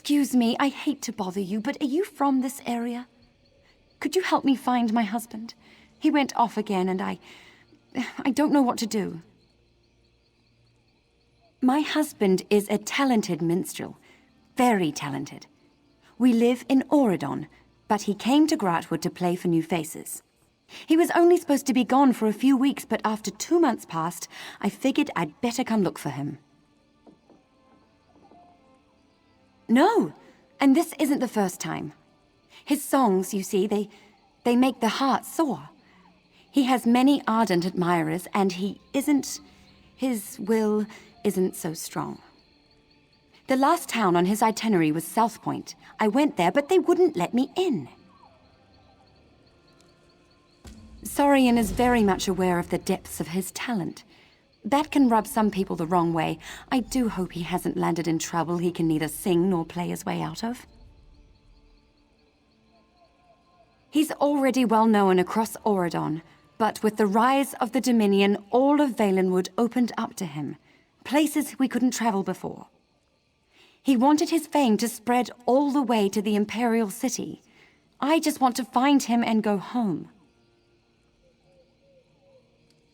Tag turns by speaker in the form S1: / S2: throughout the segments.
S1: Excuse me, I hate to bother you, but are you from this area? Could you help me find my husband? He went off again and I don't know what to do. My husband is a talented minstrel. Very talented. We live in Auradon, but he came to Gratwood to play for new faces. He was only supposed to be gone for a few weeks, but after 2 months passed, I figured I'd better come look for him. No, and this isn't the first time. His songs, you see, they make the heart soar. He has many ardent admirers, and his will isn't so strong. The last town on his itinerary was Southpoint. I went there, but they wouldn't let me in. Saurian is very much aware of the depths of his talent. That can rub some people the wrong way. I do hope he hasn't landed in trouble he can neither sing nor play his way out of. He's already well known across Auradon, but with the rise of the Dominion, all of Valenwood opened up to him, places we couldn't travel before. He wanted his fame to spread all the way to the Imperial City. I just want to find him and go home.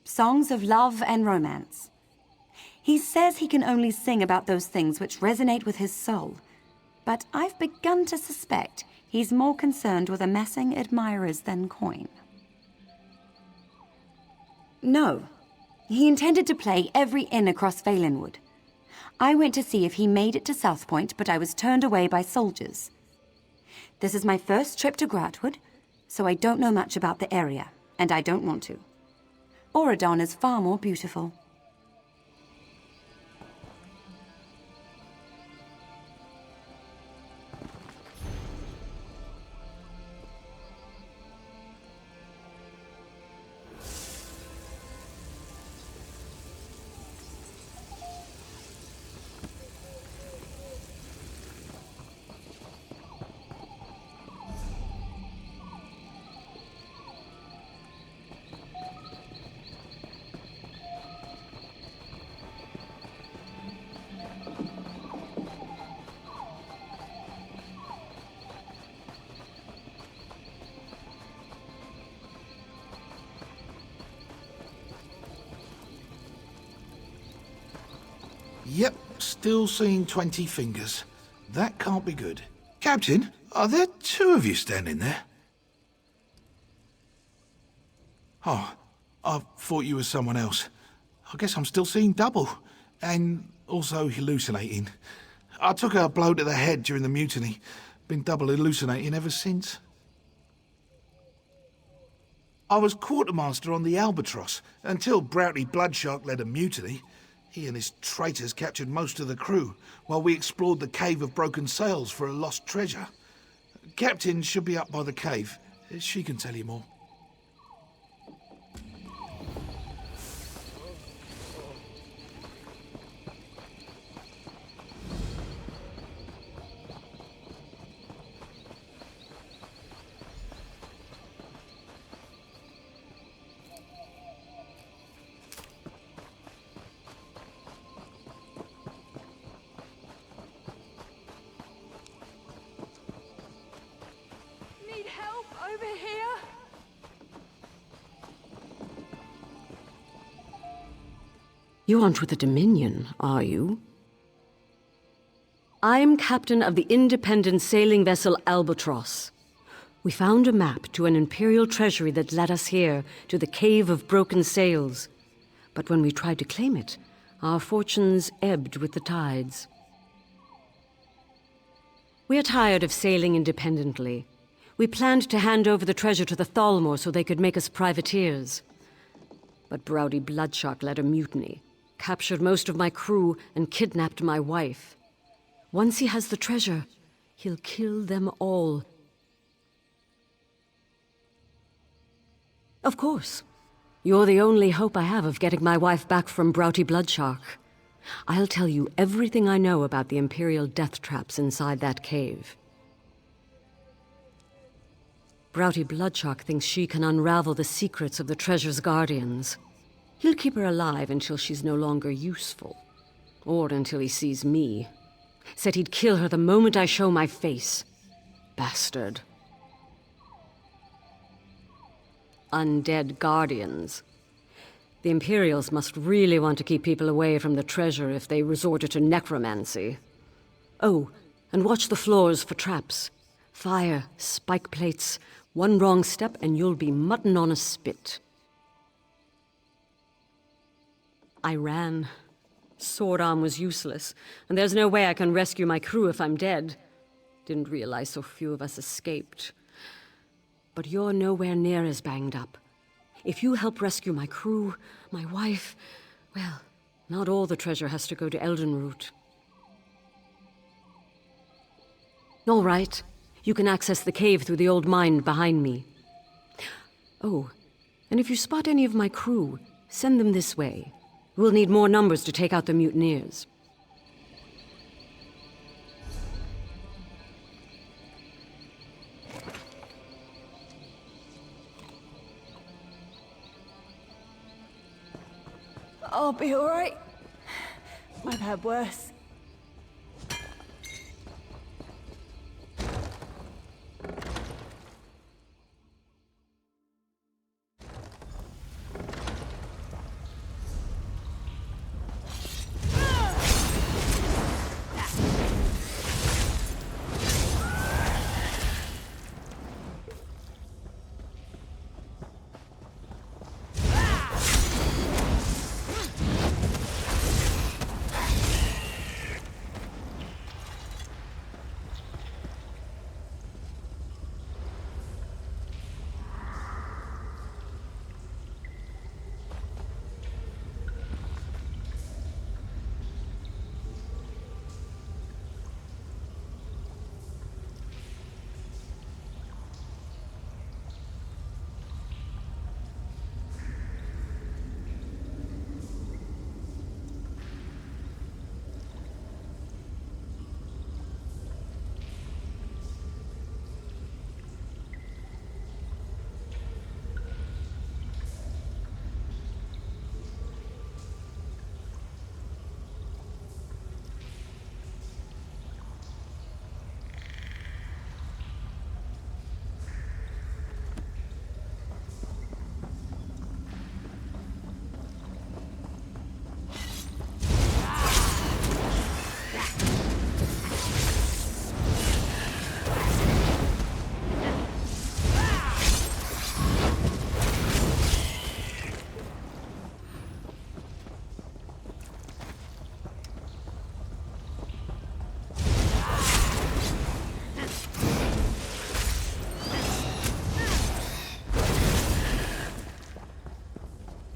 S1: Songs of love and romance. He says he can only sing about those things which resonate with his soul, but I've begun to suspect he's more concerned with amassing admirers than coin. No, he intended to play every inn across Valenwood. I went to see if he made it to Southpoint, but I was turned away by soldiers. This is my first trip to Gratwood, so I don't know much about the area, and I don't want to. Auradon is far more beautiful.
S2: Yep, still seeing 20 fingers. That can't be good. Captain, are there 2 of you standing there? Oh, I thought you were someone else. I guess I'm still seeing double. And also hallucinating. I took a blow to the head during the mutiny. Been double hallucinating ever since. I was quartermaster on the Albatross until Broughty Bloodshark led a mutiny. He and his traitors captured most of the crew, while we explored the Cave of Broken Sails for a lost treasure. Captain should be up by the cave. She can tell you more.
S3: Over here?
S4: You aren't with the Dominion, are you? I'm captain of the independent sailing vessel Albatross. We found a map to an Imperial treasury that led us here, to the Cave of Broken Sails. But when we tried to claim it, our fortunes ebbed with the tides. We are tired of sailing independently. We planned to hand over the treasure to the Thalmor so they could make us privateers. But Broughty Bloodshark led a mutiny, captured most of my crew, and kidnapped my wife. Once he has the treasure, he'll kill them all. Of course. You're the only hope I have of getting my wife back from Broughty Bloodshark. I'll tell you everything I know about the Imperial death traps inside that cave. Broughty Bloodshark thinks she can unravel the secrets of the treasure's guardians. He'll keep her alive until she's no longer useful. Or until he sees me. Said he'd kill her the moment I show my face. Bastard. Undead guardians. The Imperials must really want to keep people away from the treasure if they resorted to necromancy. Oh, and watch the floors for traps. Fire, spike plates. One wrong step and you'll be mutton on a spit. I ran. Sword arm was useless, and there's no way I can rescue my crew if I'm dead. Didn't realize so few of us escaped. But you're nowhere near as banged up. If you help rescue my crew, my wife, well, not all the treasure has to go to Eldenroot. All right. You can access the cave through the old mine behind me. Oh, and if you spot any of my crew, send them this way. We'll need more numbers to take out the mutineers.
S3: I'll be all right. I've had worse.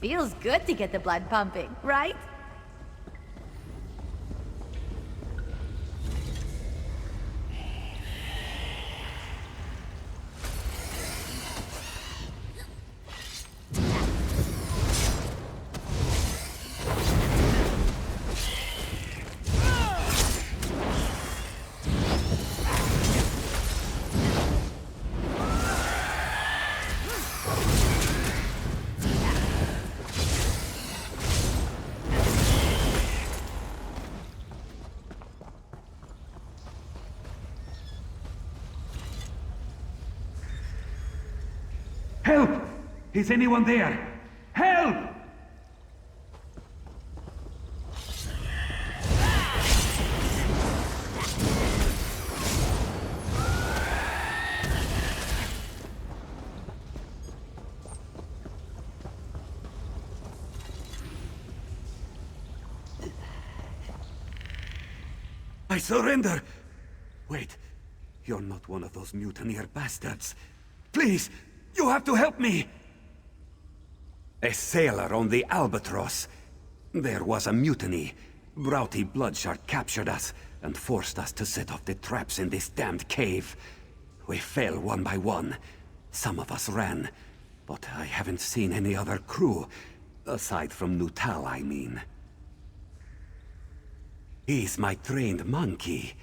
S5: Feels good to get the blood pumping, right?
S6: Help! Is anyone there? Help! I surrender! Wait, you're not one of those mutineer bastards. Please! You have to help me! A sailor on the Albatross. There was a mutiny. Broughty Bloodshark captured us and forced us to set off the traps in this damned cave. We fell one by one. Some of us ran, but I haven't seen any other crew. Aside from Nutal, I mean. He's my trained monkey.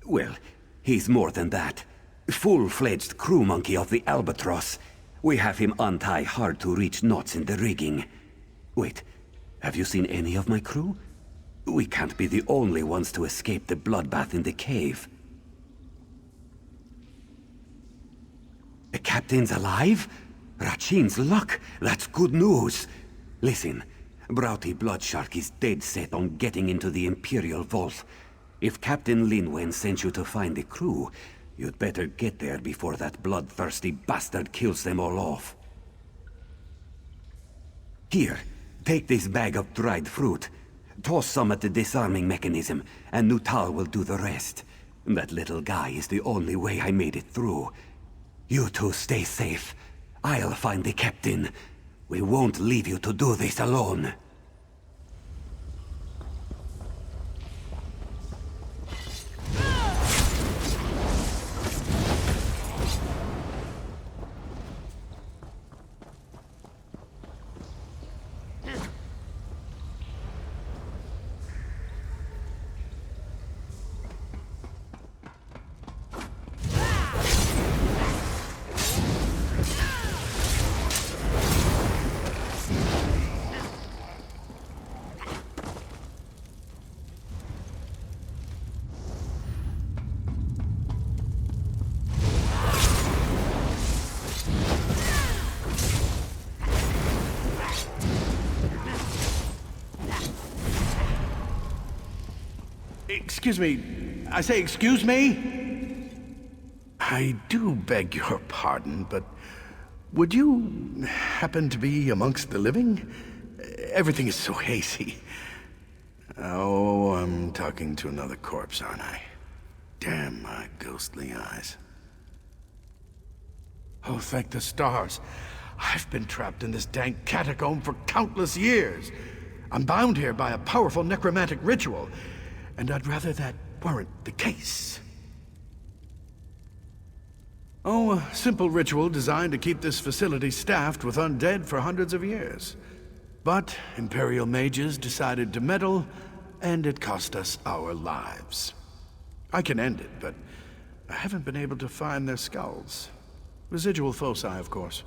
S6: Well, he's more than that. Full-fledged crew monkey of the Albatross. We have him untie hard-to-reach knots in the rigging. Wait, have you seen any of my crew? We can't be the only ones to escape the bloodbath in the cave. The captain's alive? Rachin's luck. That's good news. Listen, Broughty Bloodshark is dead set on getting into the Imperial Vault. If Captain Linwen sent you to find the crew, you'd better get there before that bloodthirsty bastard kills them all off. Here, take this bag of dried fruit. Toss some at the disarming mechanism, and Nutal will do the rest. That little guy is the only way I made it through. You two stay safe. I'll find the captain. We won't leave you to do this alone.
S7: Excuse me. I say, excuse me? I do beg your pardon, but would you happen to be amongst the living? Everything is so hazy. Oh, I'm talking to another corpse, aren't I? Damn my ghostly eyes. Oh, thank the stars. I've been trapped in this dank catacomb for countless years. I'm bound here by a powerful necromantic ritual, and I'd rather that weren't the case. Oh, a simple ritual designed to keep this facility staffed with undead for hundreds of years. But Imperial mages decided to meddle, and it cost us our lives. I can end it, but I haven't been able to find their skulls. Residual foci, of course.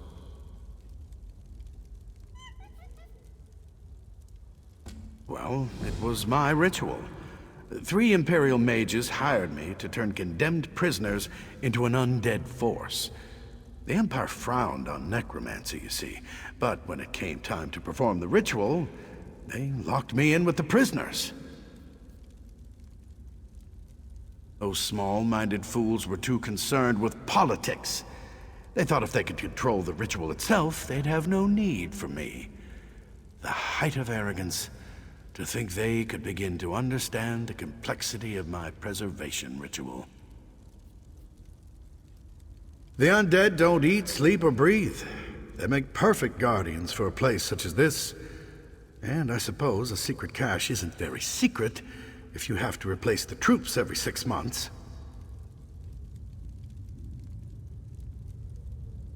S7: Well, it was my ritual. 3 Imperial mages hired me to turn condemned prisoners into an undead force. The Empire frowned on necromancy, you see, but when it came time to perform the ritual, they locked me in with the prisoners. Those small-minded fools were too concerned with politics. They thought if they could control the ritual itself, they'd have no need for me. The height of arrogance, to think they could begin to understand the complexity of my preservation ritual. The undead don't eat, sleep, or breathe. They make perfect guardians for a place such as this. And I suppose a secret cache isn't very secret if you have to replace the troops every 6 months.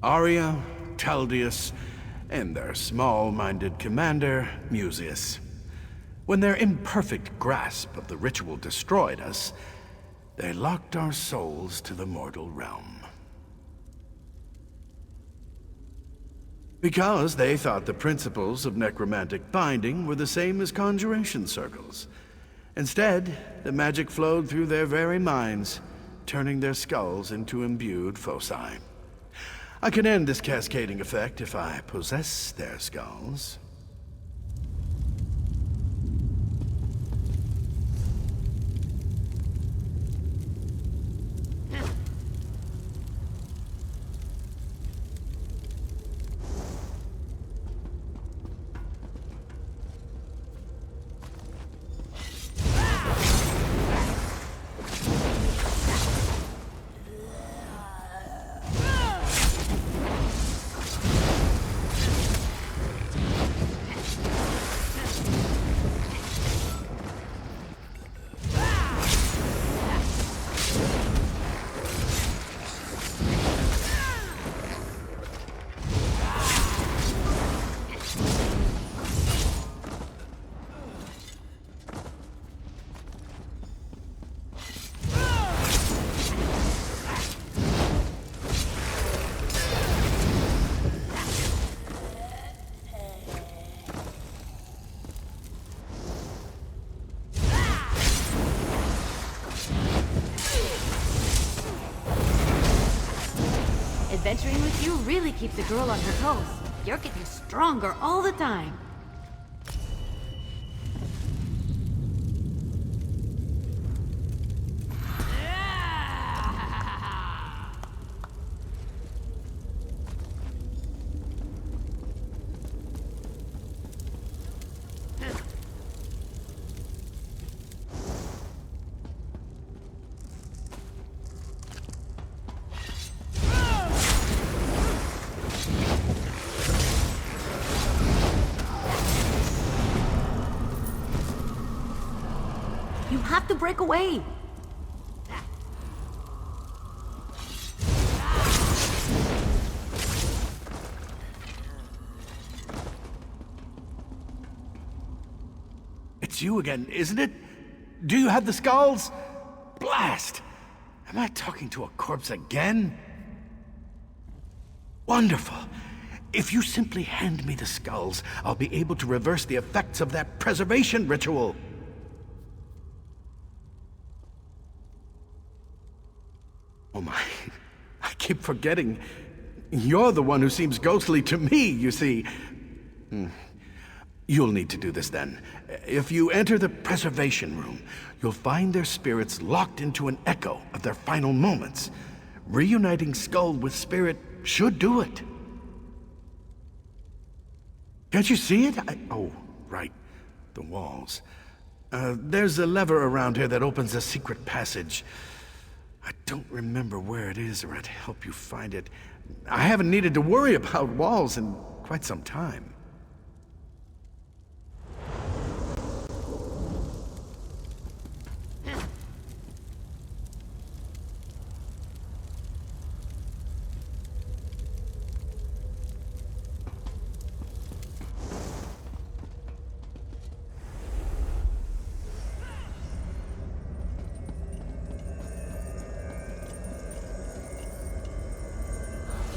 S7: Arya, Taldius, and their small-minded commander, Mucius. When their imperfect grasp of the ritual destroyed us, they locked our souls to the mortal realm. Because they thought the principles of necromantic binding were the same as conjuration circles. Instead, the magic flowed through their very minds, turning their skulls into imbued foci. I can end this cascading effect if I possess their skulls.
S5: Adventuring with you really keeps a girl on her toes. You're getting stronger all the time. You have to break away.
S7: It's you again, isn't it? Do you have the skulls? Blast! Am I talking to a corpse again? Wonderful. If you simply hand me the skulls, I'll be able to reverse the effects of that preservation ritual. Oh my, I keep forgetting. You're the one who seems ghostly to me, you see. You'll need to do this then. If you enter the preservation room, you'll find their spirits locked into an echo of their final moments. Reuniting skull with spirit should do it. Can't you see it? Oh, right. The walls. There's a lever around here that opens a secret passage. I don't remember where it is, or I'd help you find it. I haven't needed to worry about walls in quite some time.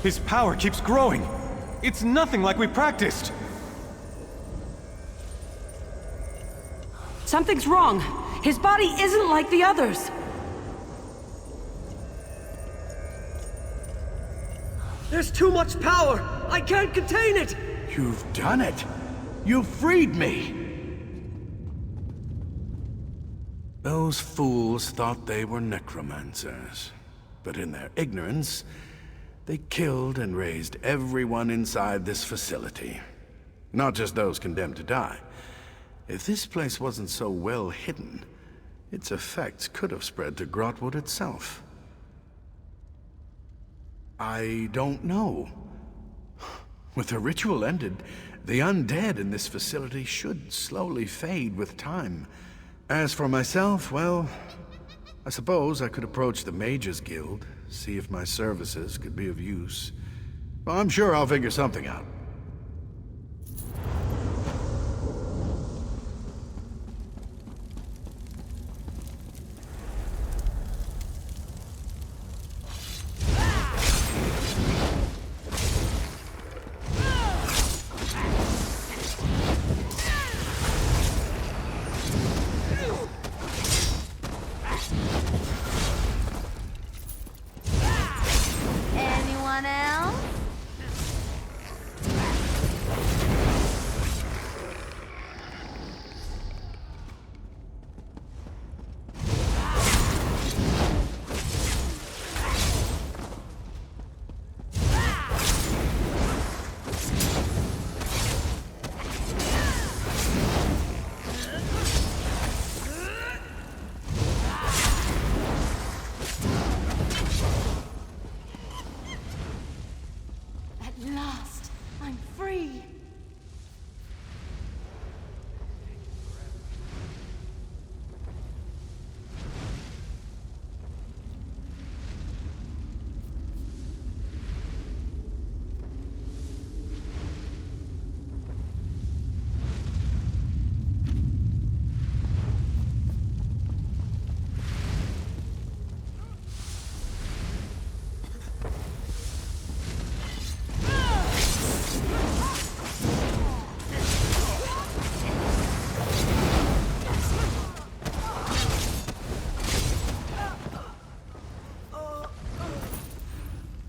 S8: His power keeps growing. It's nothing like we practiced.
S3: Something's wrong. His body isn't like the others.
S9: There's too much power! I can't contain it!
S7: You've done it! You've freed me! Those fools thought they were necromancers. But in their ignorance, they killed and raised everyone inside this facility. Not just those condemned to die. If this place wasn't so well hidden, its effects could have spread to Grotwood itself. I don't know. With the ritual ended, the undead in this facility should slowly fade with time. As for myself, well, I suppose I could approach the Mages Guild, see if my services could be of use. Well, I'm sure I'll figure something out.
S5: Anyone else?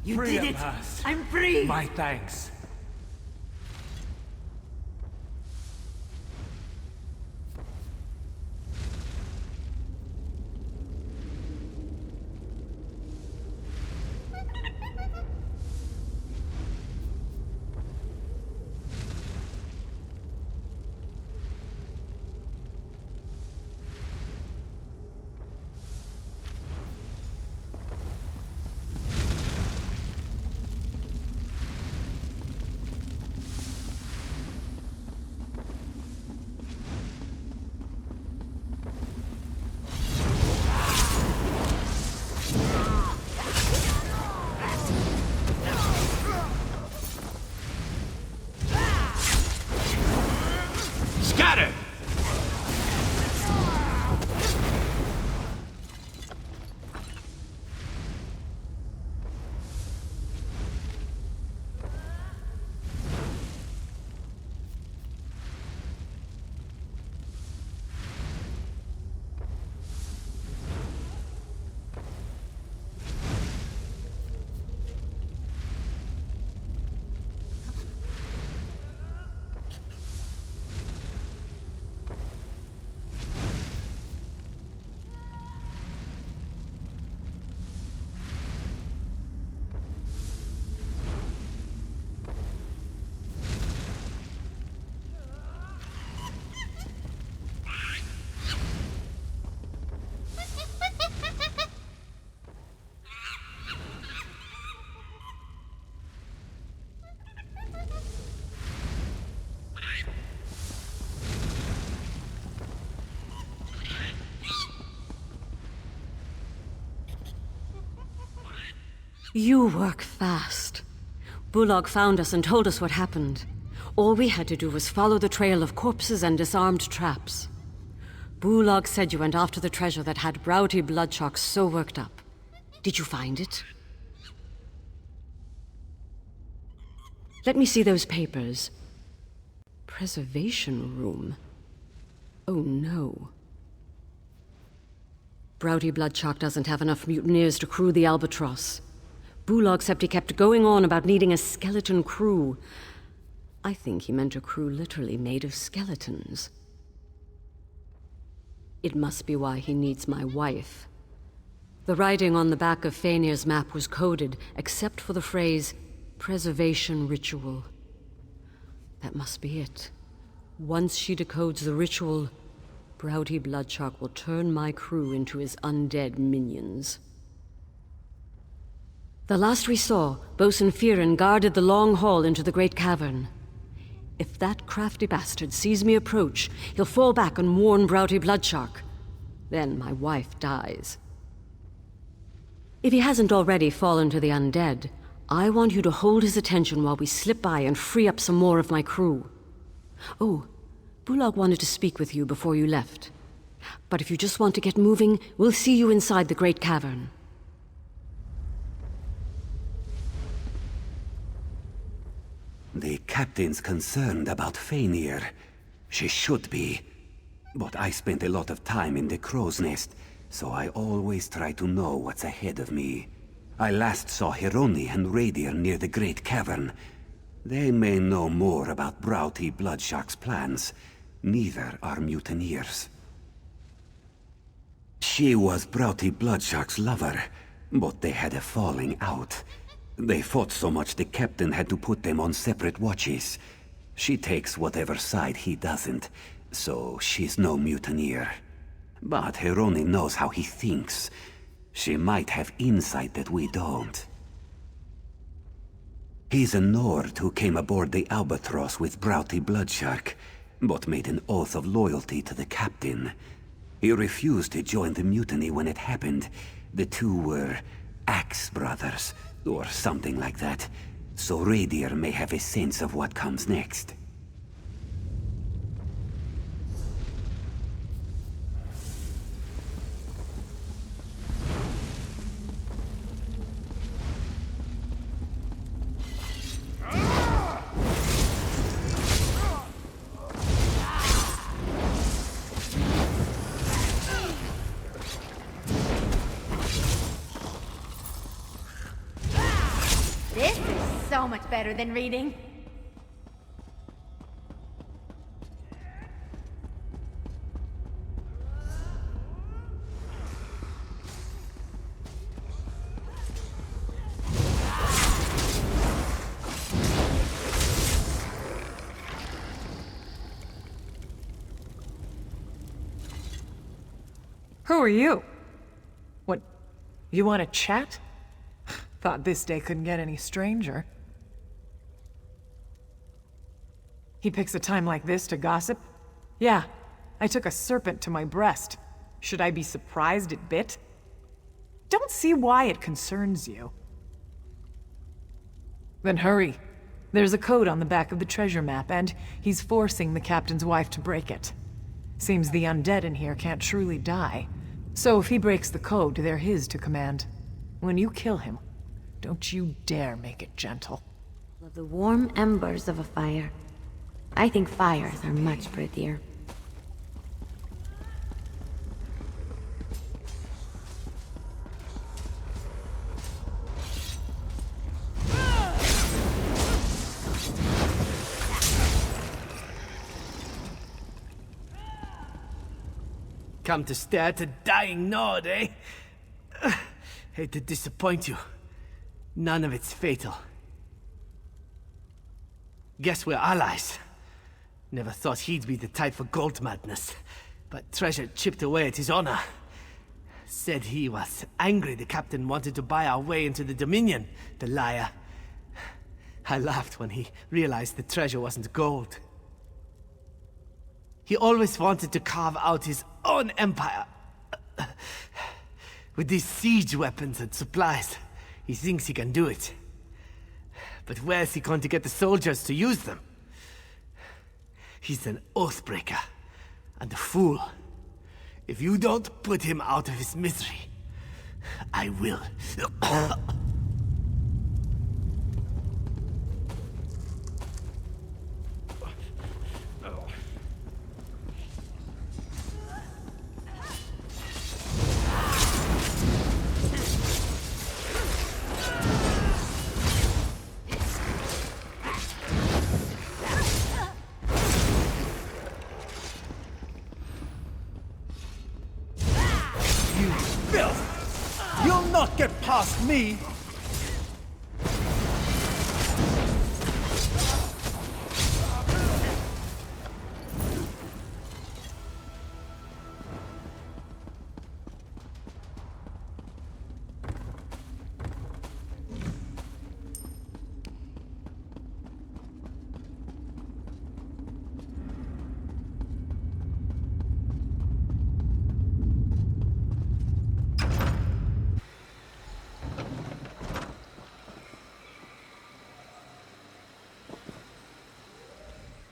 S5: You
S6: Free
S5: did
S6: at
S5: it!
S6: last.
S5: I'm free!
S6: My thanks.
S7: Scatter!
S4: You work fast. Bullock found us and told us what happened. All we had to do was follow the trail of corpses and disarmed traps. Bullock said you went after the treasure that had Browty Bloodshock so worked up. Did you find it? Let me see those papers. Preservation room. Oh no. Browty Bloodshock doesn't have enough mutineers to crew the Albatross. Bullock said he kept going on about needing a skeleton crew. I think he meant a crew literally made of skeletons. It must be why he needs my wife. The writing on the back of Faenir's map was coded, except for the phrase, preservation ritual. That must be it. Once she decodes the ritual, Browty Bloodshock will turn my crew into his undead minions. The last we saw, Bosun Fearin guarded the long hall into the great cavern. If that crafty bastard sees me approach, he'll fall back and warn Browty Bloodshock. Then my wife dies. If he hasn't already fallen to the undead, I want you to hold his attention while we slip by and free up some more of my crew. Oh, Bullock wanted to speak with you before you left. But if you just want to get moving, we'll see you inside the great cavern.
S6: The captain's concerned about Faenir. She should be. But I spent a lot of time in the crow's nest, so I always try to know what's ahead of me. I last saw Hieroni and Radier near the great cavern. They may know more about Browty Bloodshock's plans. Neither are mutineers. She was Browty Bloodshock's lover, but they had a falling out. They fought so much the captain had to put them on separate watches. She takes whatever side he doesn't, so she's no mutineer. But Hieroni knows how he thinks. She might have insight that we don't. He's a Nord who came aboard the Albatross with Browty Bloodshock, but made an oath of loyalty to the captain. He refused to join the mutiny when it happened. The two were Axe Brothers, or something like that, so Radier may have a sense of what comes next.
S5: so much better than reading.
S10: Who are you? What, you want to chat? Thought this day couldn't get any stranger. He picks a time like this to gossip? Yeah, I took a serpent to my breast. Should I be surprised it bit? Don't see why it concerns you. Then hurry. There's a code on the back of the treasure map, and he's forcing the captain's wife to break it. Seems the undead in here can't truly die. So if he breaks the code, they're his to command. When you kill him, don't you dare make it gentle.
S1: Love the warm embers of a fire. I think fires are much prettier.
S9: Come to stare at a dying nod, eh? Hate to disappoint you. None of it's fatal. Guess we're allies. Never thought he'd be the type for gold madness, but treasure chipped away at his honor. Said he was angry the captain wanted to buy our way into the Dominion, the liar. I laughed when he realized the treasure wasn't gold. He always wanted to carve out his own empire. With these siege weapons and supplies, he thinks he can do it. But where's he going to get the soldiers to use them? He's an oathbreaker and a fool. If you don't put him out of his misery, I will.
S11: You'll not get past me!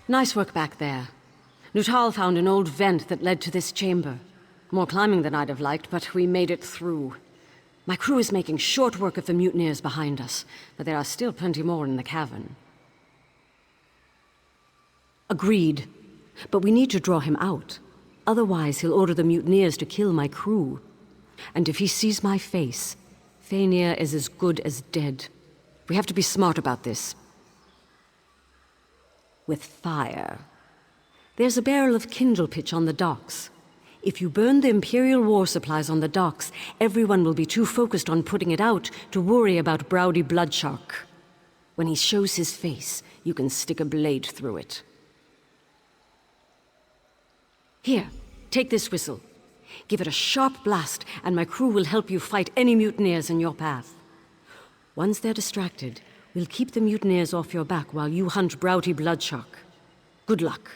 S4: Nice work back there. Nuttall found an old vent that led to this chamber. More climbing than I'd have liked, but we made it through. My crew is making short work of the mutineers behind us, but there are still plenty more in the cavern. Agreed. But we need to draw him out. Otherwise, he'll order the mutineers to kill my crew. And if he sees my face, Faenir is as good as dead. We have to be smart about this. With fire. There's a barrel of kindle pitch on the docks. If you burn the Imperial war supplies on the docks, everyone will be too focused on putting it out to worry about Browdy Bloodshark. When he shows his face, you can stick a blade through it. Here, take this whistle. Give it a sharp blast, and my crew will help you fight any mutineers in your path. Once they're distracted, we'll keep the mutineers off your back while you hunt Browdy Bloodshark. Good luck.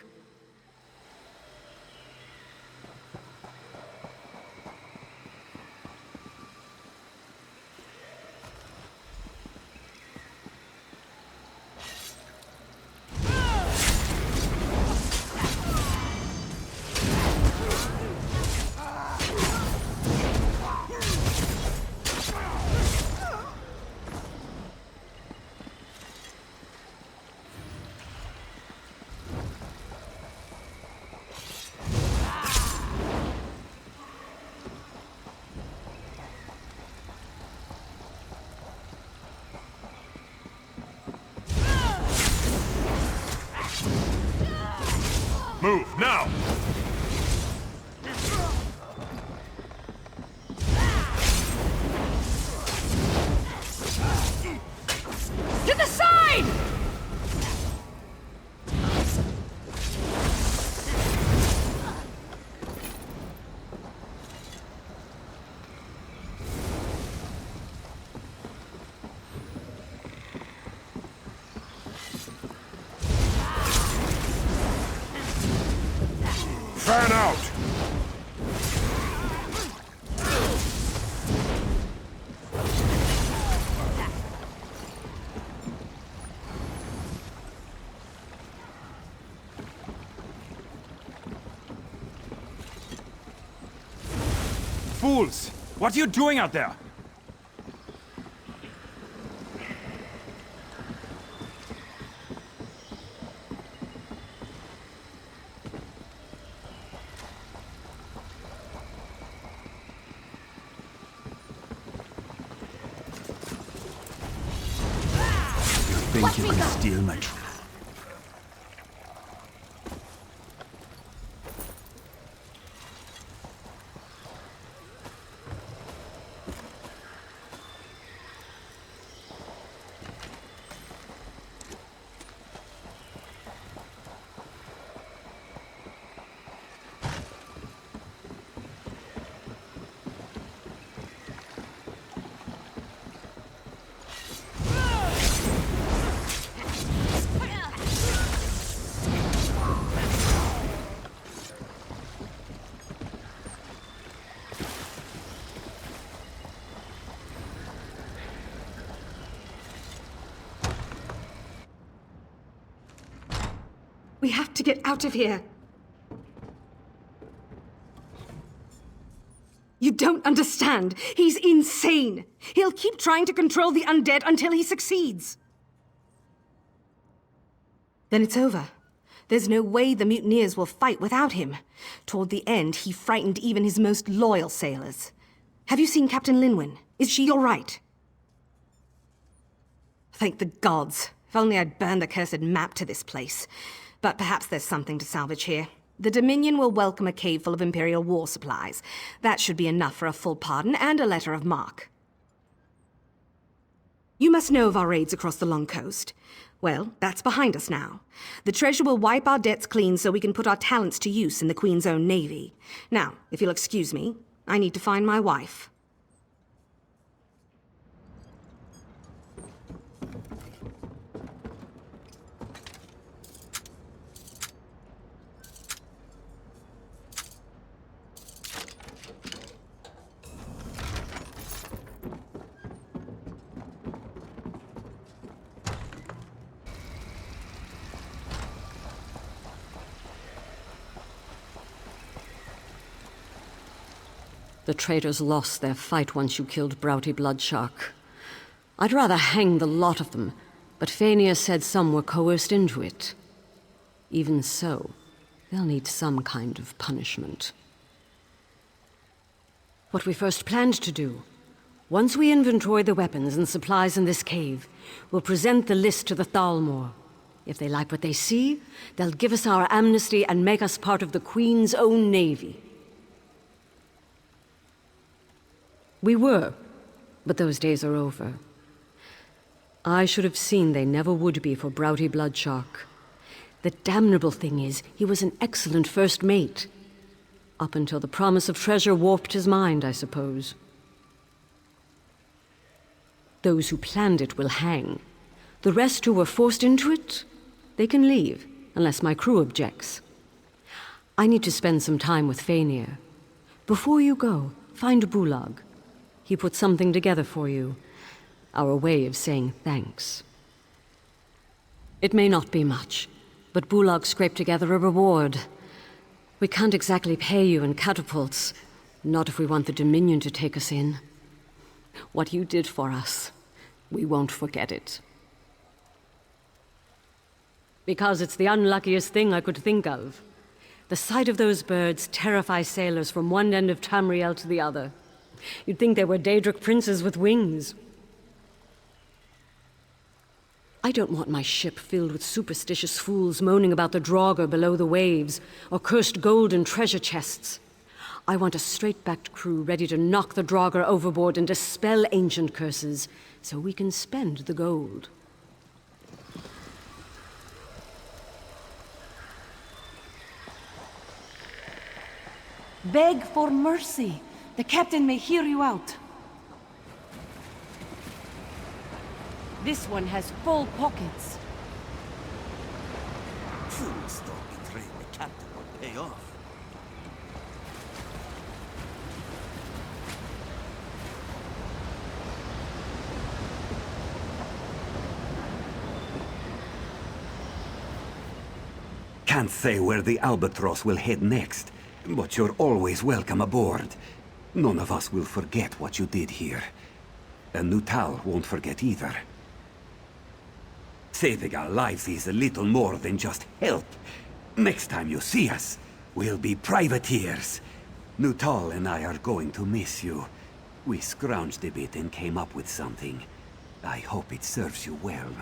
S8: Move, now!
S4: To the side!
S8: Fan out! Fools! What are you doing out there?
S11: Think you can steal my...
S4: We have to get out of here. You don't understand. He's insane. He'll keep trying to control the undead until he succeeds. Then it's over. There's no way the mutineers will fight without him. Toward the end, he frightened even his most loyal sailors. Have you seen Captain Linwen? Is she all right? Thank the gods. If only I'd burned the cursed map to this place. But perhaps there's something to salvage here. The Dominion will welcome a cave full of Imperial war supplies. That should be enough for a full pardon and a letter of marque. You must know of our raids across the Long Coast. Well, that's behind us now. The treasure will wipe our debts clean so we can put our talents to use in the Queen's own navy. Now, if you'll excuse me, I need to find my wife. The traitors lost their fight once you killed Broughty Bloodshark. I'd rather hang the lot of them, but Fania said some were coerced into it. Even so, they'll need some kind of punishment. What we first planned to do, once we inventory the weapons and supplies in this cave, we'll present the list to the Thalmor. If they like what they see, they'll give us our amnesty and make us part of the Queen's own navy. We were, but those days are over. I should have seen they never would be for Broughty Bloodshark. The damnable thing is, he was an excellent first mate. Up until the promise of treasure warped his mind, I suppose. Those who planned it will hang. The rest who were forced into it, they can leave, unless my crew objects. I need to spend some time with Fania. Before you go, find Bulag. He put something together for you. Our way of saying thanks. It may not be much, but Bulag scraped together a reward. We can't exactly pay you in catapults, not if we want the Dominion to take us in. What you did for us, we won't forget it. Because it's the unluckiest thing I could think of. The sight of those birds terrifies sailors from one end of Tamriel to the other. You'd think they were Daedric princes with wings. I don't want my ship filled with superstitious fools moaning about the Draugr below the waves, or cursed golden treasure chests. I want a straight-backed crew ready to knock the Draugr overboard and dispel ancient curses, so we can spend the gold.
S3: Beg for mercy. The captain may hear you out. This one has full pockets.
S11: Fools don't betray the captain or pay off.
S6: Can't say where the Albatross will head next, but you're always welcome aboard. None of us will forget what you did here. And Nutal won't forget either. Saving our lives is a little more than just help. Next time you see us, we'll be privateers. Nutal and I are going to miss you. We scrounged a bit and came up with something. I hope it serves you well.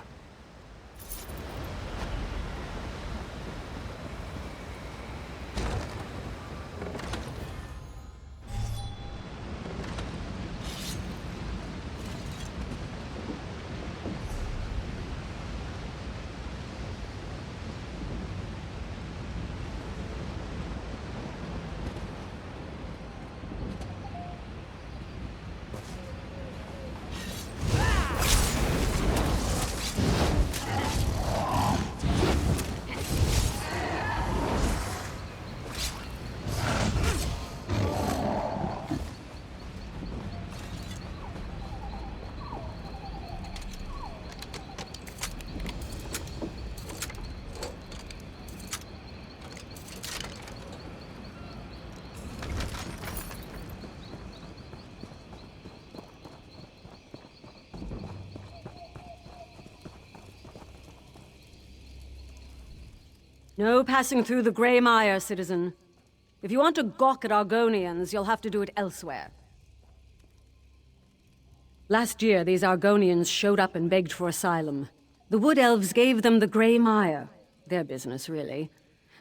S4: No passing through the Gray Mire, citizen. If you want to gawk at Argonians, you'll have to do it elsewhere. Last year, these Argonians showed up and begged for asylum. The Wood Elves gave them the Gray Mire. Their business, really.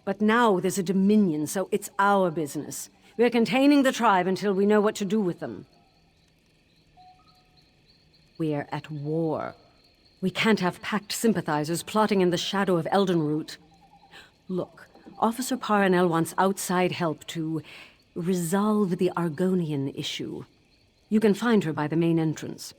S4: But now there's a Dominion, so it's our business. We're containing the tribe until we know what to do with them. We're at war. We can't have pact sympathizers plotting in the shadow of Eldenroot. Look, Officer Paranel wants outside help to resolve the Argonian issue. You can find her by the main entrance.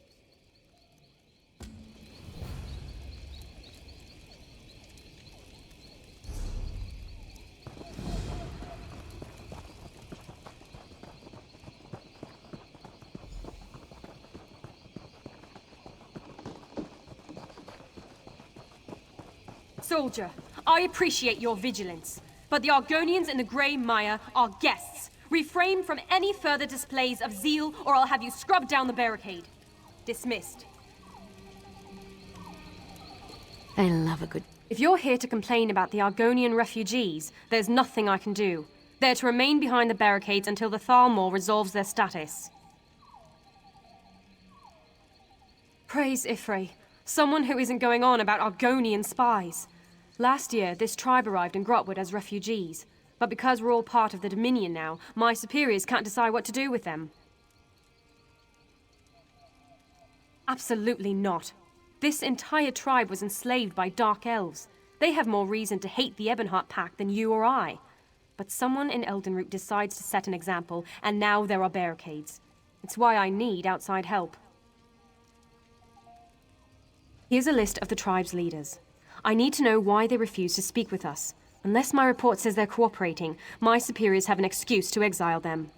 S12: Soldier, I appreciate your vigilance, but the Argonians in the Gray Mire are guests. Refrain from any further displays of zeal, or I'll have you scrub down the barricade. Dismissed.
S4: I love a good...
S12: If you're here to complain about the Argonian refugees, there's nothing I can do. They're to remain behind the barricades until the Thalmor resolves their status. Praise Ifrei, someone who isn't going on about Argonian spies. Last year, this tribe arrived in Grotwood as refugees, but because we're all part of the Dominion now, my superiors can't decide what to do with them. Absolutely not. This entire tribe was enslaved by Dark Elves. They have more reason to hate the Ebonheart Pact than you or I. But someone in Eldenroot decides to set an example, and now there are barricades. It's why I need outside help. Here's a list of the tribe's leaders. I need to know why they refuse to speak with us. Unless my report says they're cooperating, my superiors have an excuse to exile them.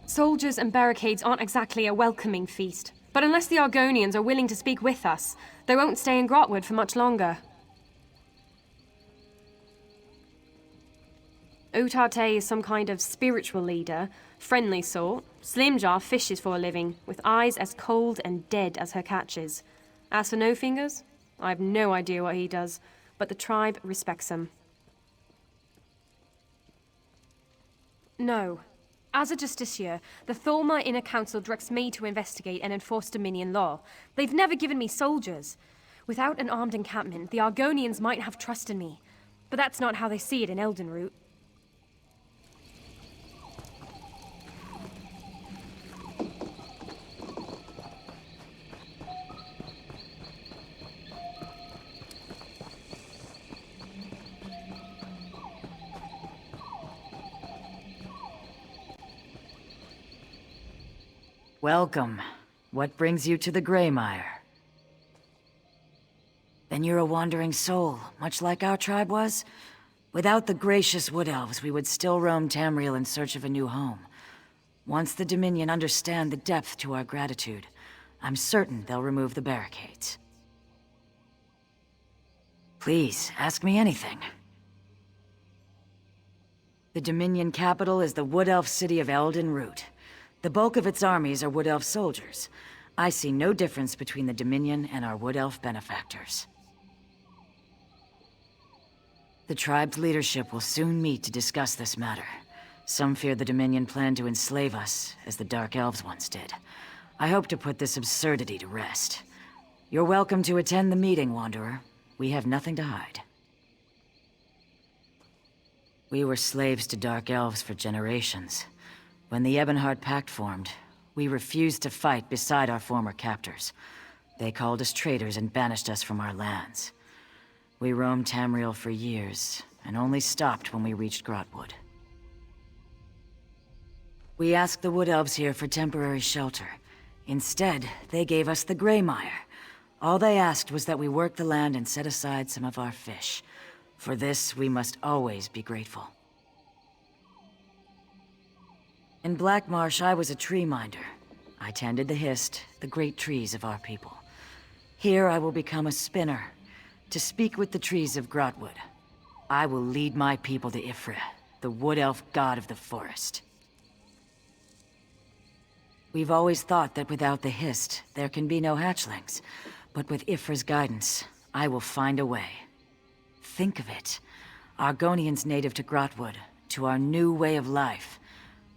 S12: Soldiers and barricades aren't exactly a welcoming feast, but unless the Argonians are willing to speak with us, they won't stay in Grotwood for much longer. Utarte is some kind of spiritual leader, friendly sort. Slimjar fishes for a living, with eyes as cold and dead as her catches. As for No Fingers, I have no idea what he does, but the tribe respects him. No, As a justiciar, the Thalmor Inner Council directs me to investigate and enforce Dominion law. They've never given me soldiers. Without an armed encampment, the Argonians might have trust in me. But that's not how they see it in Eldenroot.
S13: Welcome. What brings you to the Gray Mire? Then you're a wandering soul, much like our tribe was? Without the gracious Wood Elves, we would still roam Tamriel in search of a new home. Once the Dominion understand the depth to our gratitude, I'm certain they'll remove the barricades. Please, ask me anything. The Dominion capital is the Wood Elf city of Eldenroot. The bulk of its armies are Wood Elf soldiers. I see no difference between the Dominion and our Wood Elf benefactors. The tribe's leadership will soon meet to discuss this matter. Some fear the Dominion plan to enslave us, as the Dark Elves once did. I hope to put this absurdity to rest. You're welcome to attend the meeting, Wanderer. We have nothing to hide. We were slaves to Dark Elves for generations. When the Ebonheart Pact formed, we refused to fight beside our former captors. They called us traitors and banished us from our lands. We roamed Tamriel for years, and only stopped when we reached Grotwood. We asked the Wood Elves here for temporary shelter. Instead, they gave us the Gray Mire. All they asked was that we work the land and set aside some of our fish. For this, we must always be grateful. In Black Marsh, I was a tree minder. I tended the Hist, the great trees of our people. Here, I will become a spinner, to speak with the trees of Grotwood. I will lead my people to Ifra, the Wood Elf god of the forest. We've always thought that without the Hist, there can be no hatchlings. But with Ifra's guidance, I will find a way. Think of it. Argonians native to Grotwood, to our new way of life.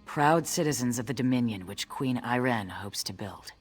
S13: Proud citizens of the Dominion which Queen Irene hopes to build.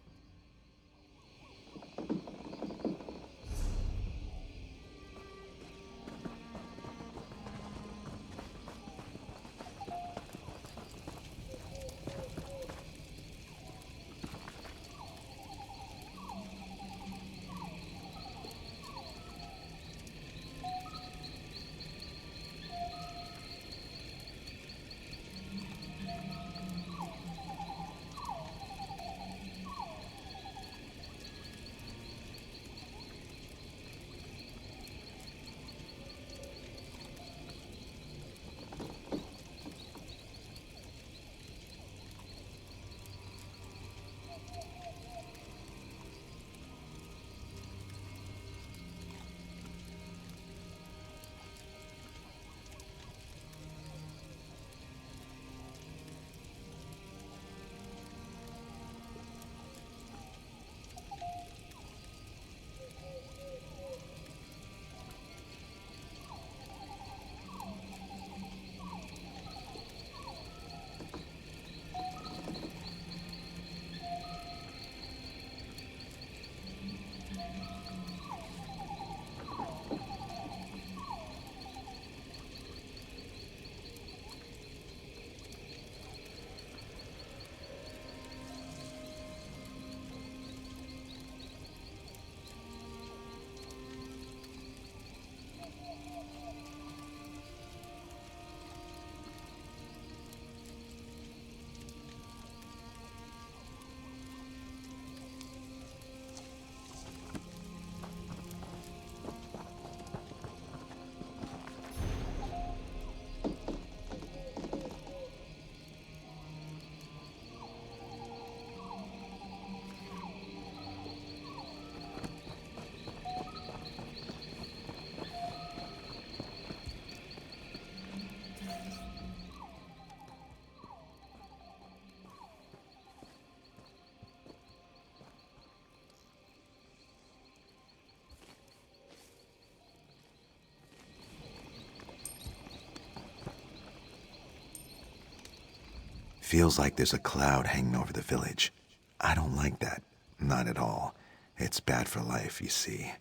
S14: feels like there's a cloud hanging over the village. I don't like that. Not at all. It's bad for life, you see.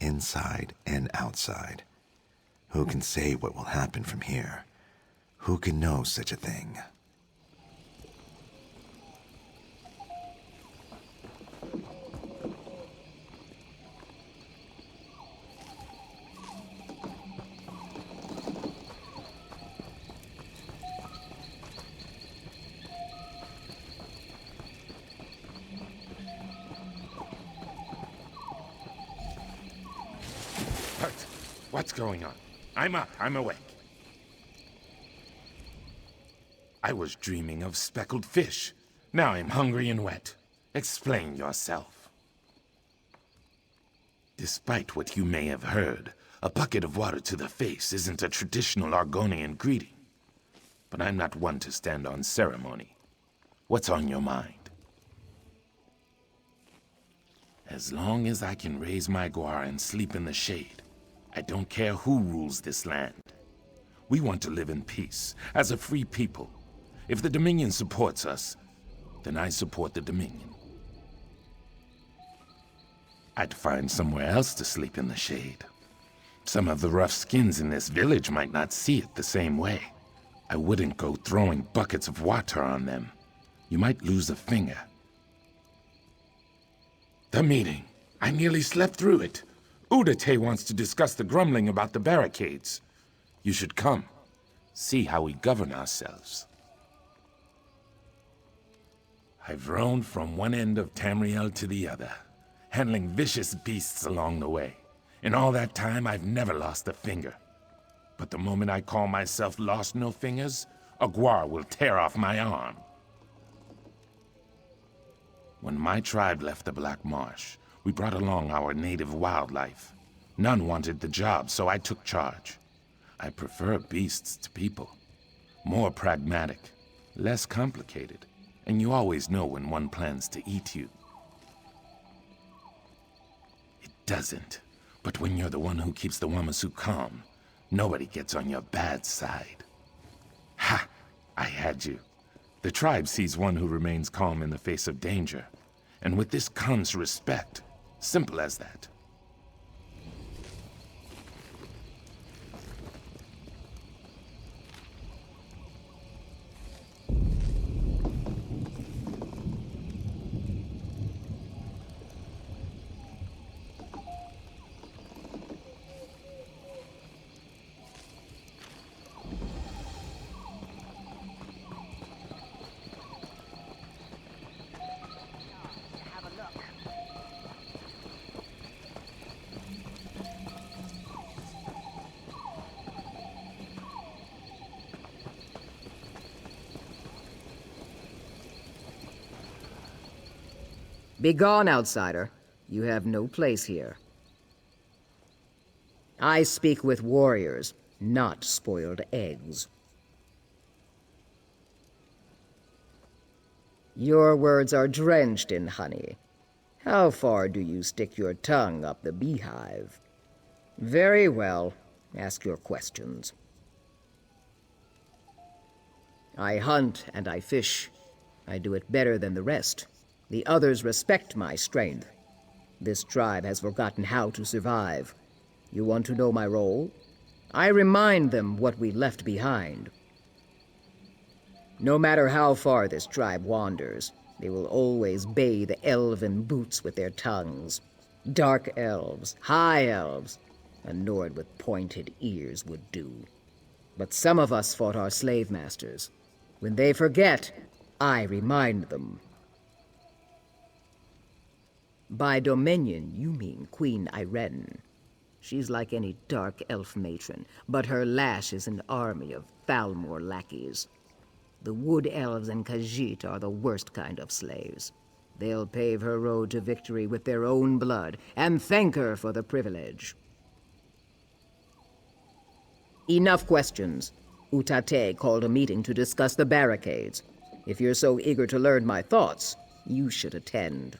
S14: Inside and outside. Who can say what will happen from here? Who can know such a thing?
S15: What's going on? I'm up. I'm awake. I was dreaming of speckled fish. Now I'm hungry and wet. Explain yourself. Despite what you may have heard, a bucket of water to the face isn't a traditional Argonian greeting. But I'm not one to stand on ceremony. What's on your mind? As long as I can raise my guar and sleep in the shade, I don't care who rules this land. We want to live in peace, as a free people. If the Dominion supports us, then I support the Dominion. I'd find somewhere else to sleep in the shade. Some of the rough skins in this village might not see it the same way. I wouldn't go throwing buckets of water on them. You might lose a finger. The meeting. I nearly slept through it. Udate wants to discuss the grumbling about the barricades. You should come. See how we govern ourselves. I've roamed from one end of Tamriel to the other, handling vicious beasts along the way. In all that time, I've never lost a finger. But the moment I call myself Lost No Fingers, a guar will tear off my arm. When my tribe left the Black Marsh, we brought along our native wildlife. None wanted the job, so I took charge. I prefer beasts to people. More pragmatic, less complicated, and you always know when one plans to eat you. It doesn't, but when you're the one who keeps the Wamasu calm, nobody gets on your bad side. Ha! I had you. The tribe sees one who remains calm in the face of danger, and with this comes respect. Simple as that.
S16: Begone, outsider. You have no place here. I speak with warriors, not spoiled eggs. Your words are drenched in honey. How far do you stick your tongue up the beehive? Very well. Ask your questions. I hunt and I fish. I do it better than the rest. The others respect my strength. This tribe has forgotten how to survive. You want to know my role? I remind them what we left behind. No matter how far this tribe wanders, they will always bay the elven boots with their tongues. Dark elves, high elves, a Nord with pointed ears would do. But some of us fought our slave masters. When they forget, I remind them. By Dominion, you mean Queen Irene. She's like any dark elf matron, but her lash is an army of Thalmor lackeys. The wood elves and Khajiit are the worst kind of slaves. They'll pave her road to victory with their own blood, and thank her for the privilege. Enough questions. Utate called a meeting to discuss the barricades. If you're so eager to learn my thoughts, you should attend.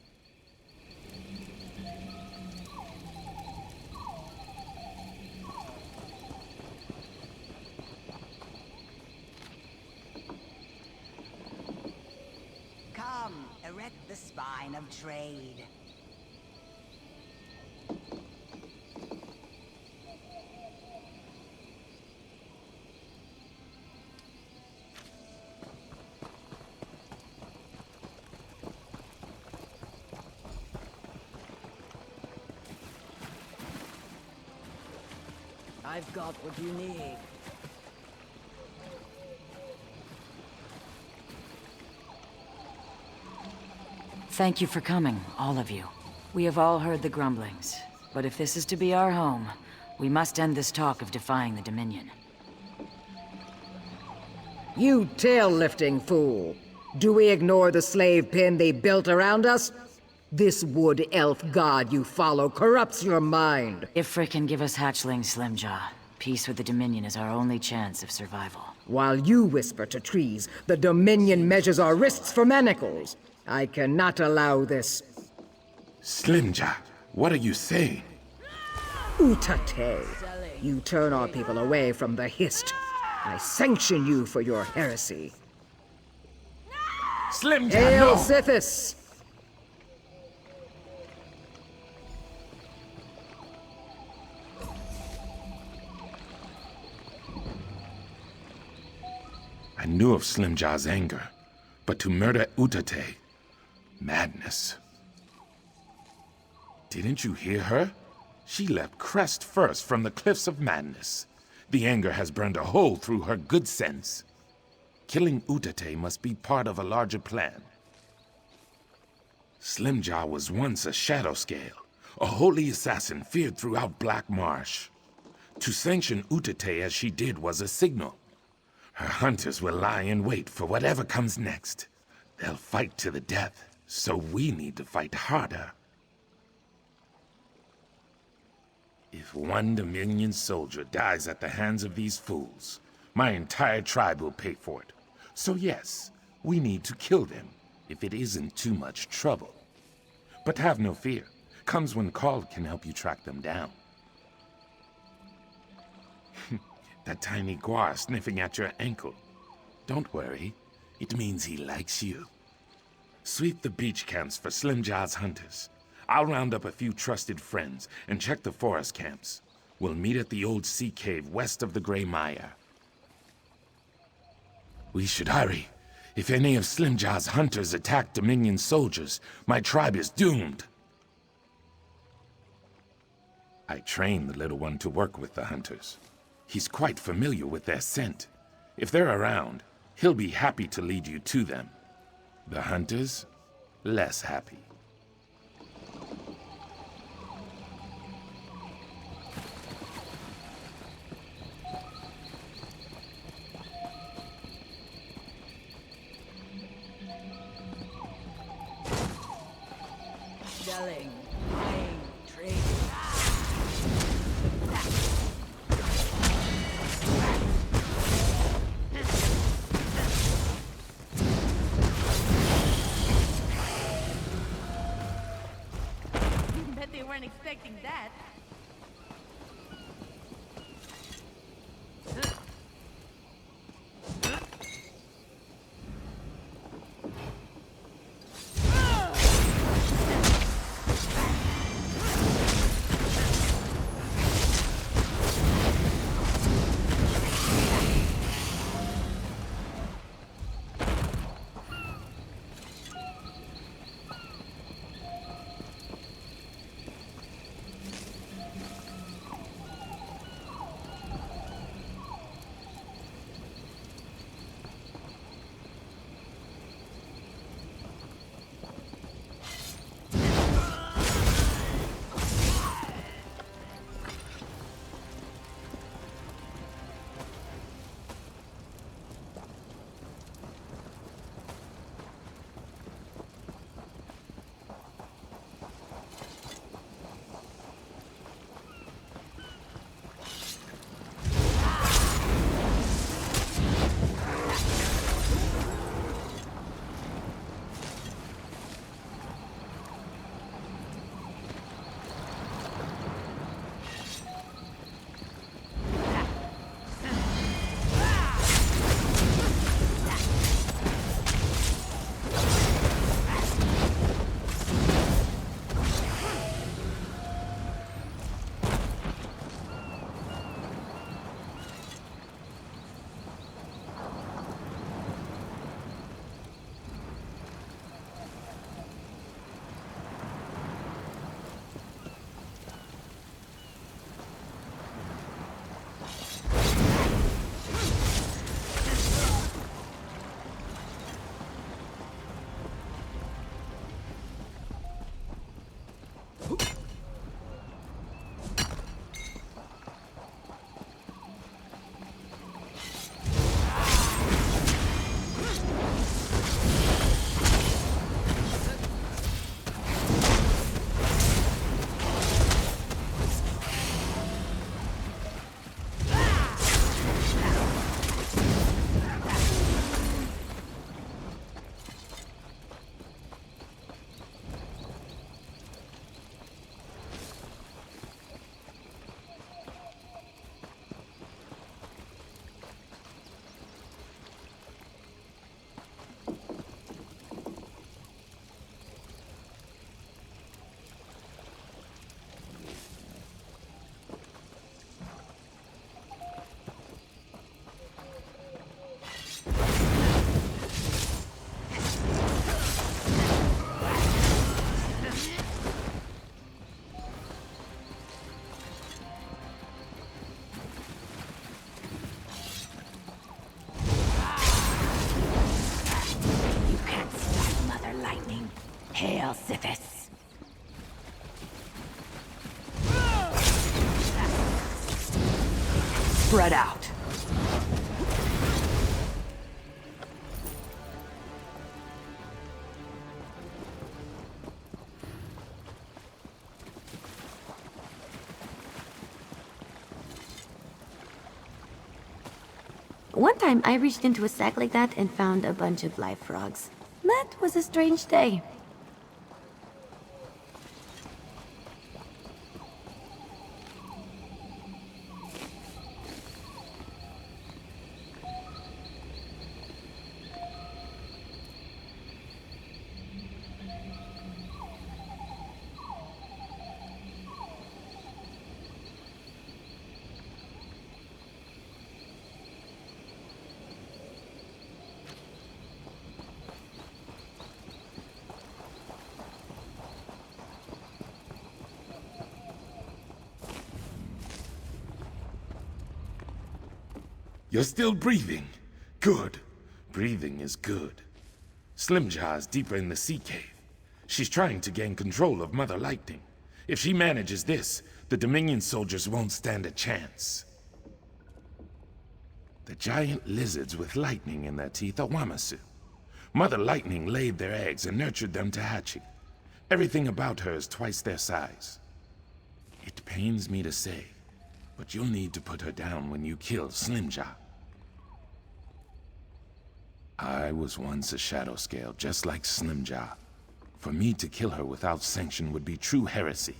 S17: spine of trade.
S16: I've got what you need.
S13: Thank you for coming, all of you. We have all heard the grumblings, but if this is to be our home, we must end this talk of defying the Dominion.
S16: You tail-lifting fool! Do we ignore the slave pen they built around us? This wood elf god you follow corrupts your mind.
S13: If Ifrit can give us hatchlings, Slimjaw, peace with the Dominion is our only chance of survival.
S16: While you whisper to trees, the Dominion measures our wrists for manacles. I cannot allow this.
S15: Slimjaw, what are you saying?
S16: Utate, you turn our people away from the Hist. I sanction you for your heresy.
S15: Slimjaw,
S16: Hail
S15: no!
S16: Sithis!
S15: I knew of Slimjaw's anger, but to murder Utate, madness. Didn't you hear her? She leapt crest first from the cliffs of madness. The anger has burned a hole through her good sense. Killing Utate must be part of a larger plan. Slimjaw was once a shadow scale, a holy assassin feared throughout Black Marsh. To sanction Utate as she did was a signal. Her hunters will lie in wait for whatever comes next. They'll fight to the death, so we need to fight harder. If one Dominion soldier dies at the hands of these fools, my entire tribe will pay for it. So yes, we need to kill them, if it isn't too much trouble. But have no fear. Comes when called can help you track them down. That tiny guar sniffing at your ankle. Don't worry, it means he likes you. Sweep the beach camps for Slimjaw's hunters. I'll round up a few trusted friends and check the forest camps. We'll meet at the old sea cave west of the Gray Mire. We should hurry. If any of Slimjaw's hunters attack Dominion soldiers, my tribe is doomed. I trained the little one to work with the hunters. He's quite familiar with their scent. If they're around, he'll be happy to lead you to them. The hunters, less happy.
S17: Selling, buying, trading.
S5: Bet they weren't expecting that.
S3: spread out.
S5: One time, I reached into a sack like that and found a bunch of live frogs. That was a strange day.
S15: You're still breathing. Good. Breathing is good. Slimjaw is deeper in the sea cave. She's trying to gain control of Mother Lightning. If she manages this, the Dominion soldiers won't stand a chance. The giant lizards with lightning in their teeth are Wamasu. Mother Lightning laid their eggs and nurtured them to hatching. Everything about her is twice their size. It pains me to say, but you'll need to put her down when you kill Slimjaw. I was once a shadow scale, just like Slimjaw. For me to kill her without sanction would be true heresy.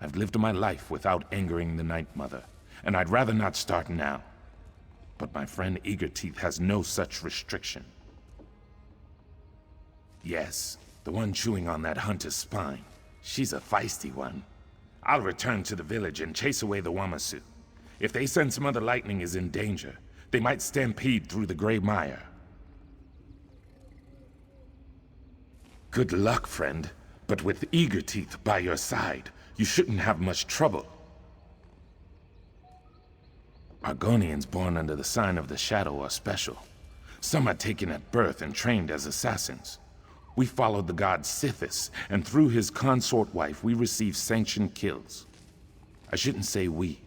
S15: I've lived my life without angering the Night Mother, and I'd rather not start now. But my friend Eagerteeth has no such restriction. Yes, the one chewing on that hunter's spine. She's a feisty one. I'll return to the village and chase away the Wamasu. If they sense Mother Lightning is in danger, they might stampede through the Gray Mire. Good luck, friend. But with Eagerteeth by your side, you shouldn't have much trouble. Argonians born under the sign of the Shadow are special. Some are taken at birth and trained as assassins. We followed the god Sithis, and through his consort wife we received sanctioned kills. I shouldn't say we.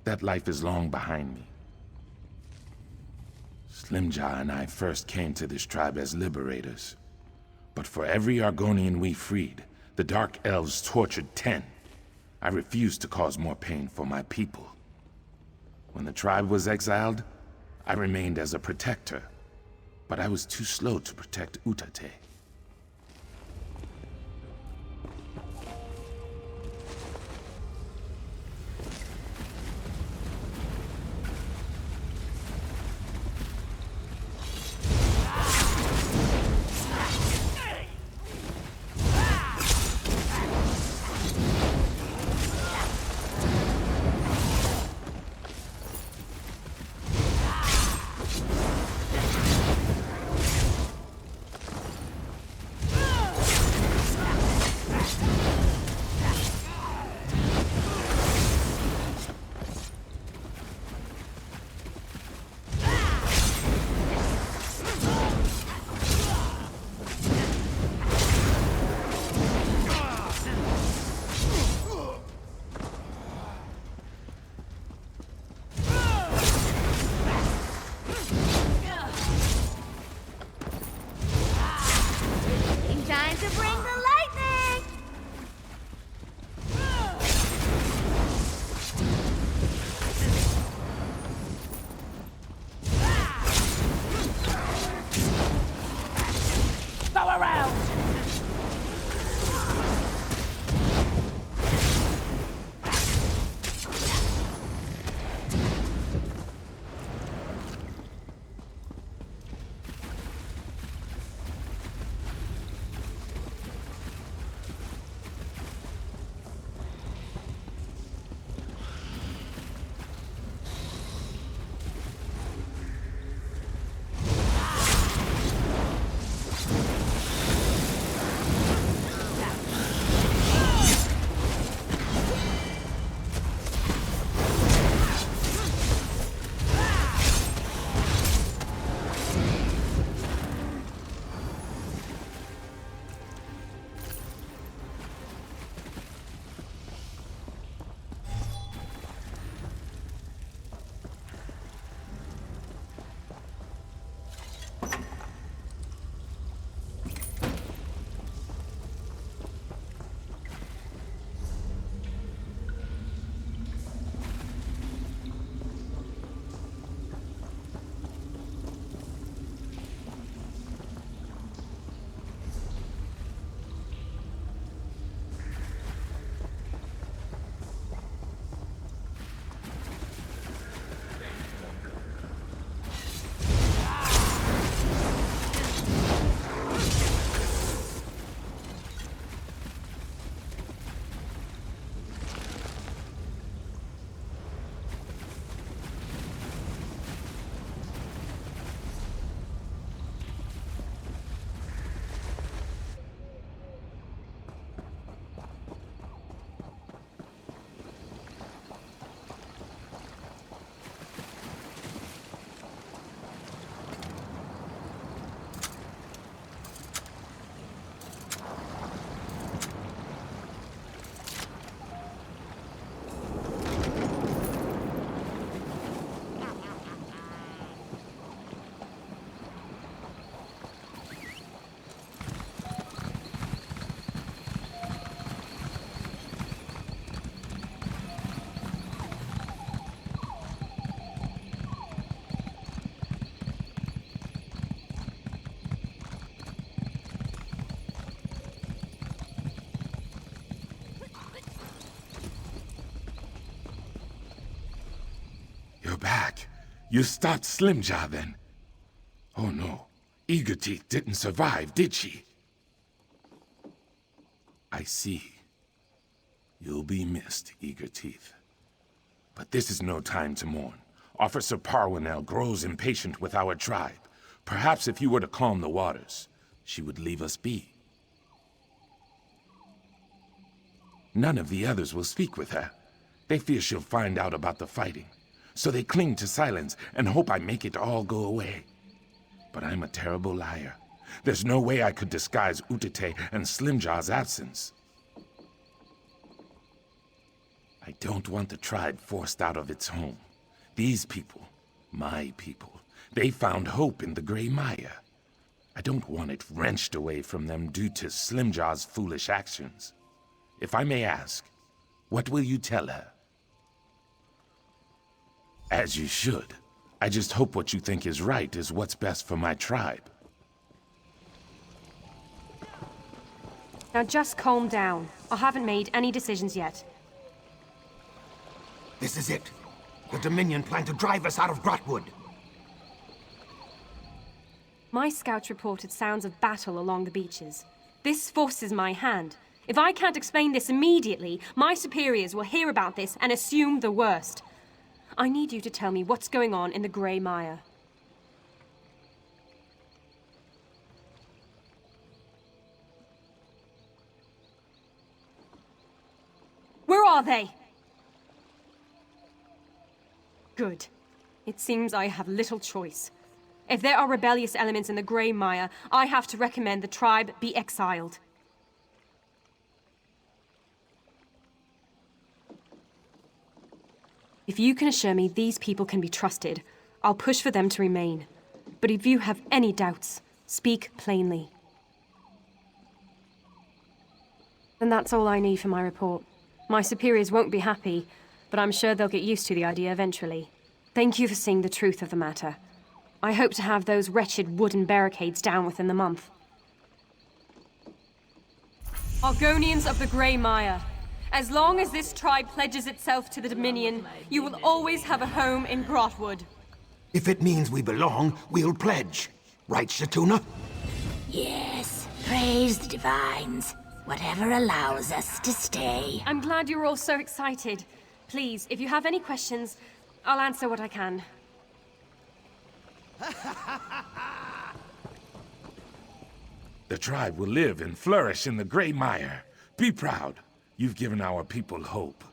S15: That life is long behind me. Slimjaw and I first came to this tribe as liberators. But for every Argonian we freed, the Dark Elves tortured 10. I refused to cause more pain for my people. When the tribe was exiled, I remained as a protector. But I was too slow to protect Utate. You stopped Slimjaw then? Oh no, Eagerteeth didn't survive, did she? I see. You'll be missed, Eagerteeth. But this is no time to mourn. Officer Parwinell grows impatient with our tribe. Perhaps if you were to calm the waters, she would leave us be. None of the others will speak with her. They fear she'll find out about the fighting, so they cling to silence and hope I make it all go away. But I'm a terrible liar. There's no way I could disguise Utete and Slimjaw's absence. I don't want the tribe forced out of its home. These people, my people, they found hope in the Gray Mire. I don't want it wrenched away from them due to Slimjaw's foolish actions. If I may ask, what will you tell her? As you should. I just hope what you think is right is what's best for my tribe.
S12: Now just calm down. I haven't made any decisions yet.
S18: This is it. The Dominion plan to drive us out of Grotwood.
S12: My scouts reported sounds of battle along the beaches. This forces my hand. If I can't explain this immediately, my superiors will hear about this and assume the worst. I need you to tell me what's going on in the Gray Mire. Where are they? Good. It seems I have little choice. If there are rebellious elements in the Gray Mire, I have to recommend the tribe be exiled. If you can assure me these people can be trusted, I'll push for them to remain. But if you have any doubts, speak plainly. And that's all I need for my report. My superiors won't be happy, but I'm sure they'll get used to the idea eventually. Thank you for seeing the truth of the matter. I hope to have those wretched wooden barricades down within the month. Argonians of the Gray Mire, as long as this tribe pledges itself to the Dominion, you will always have a home in Grotwood.
S18: If it means we belong, we'll pledge. Right, Shatuna?
S17: Yes, praise the divines. Whatever allows us to stay.
S12: I'm glad you're all so excited. Please, if you have any questions, I'll answer what I can.
S15: The tribe will live and flourish in the Gray Mire. Be proud. You've given our people hope.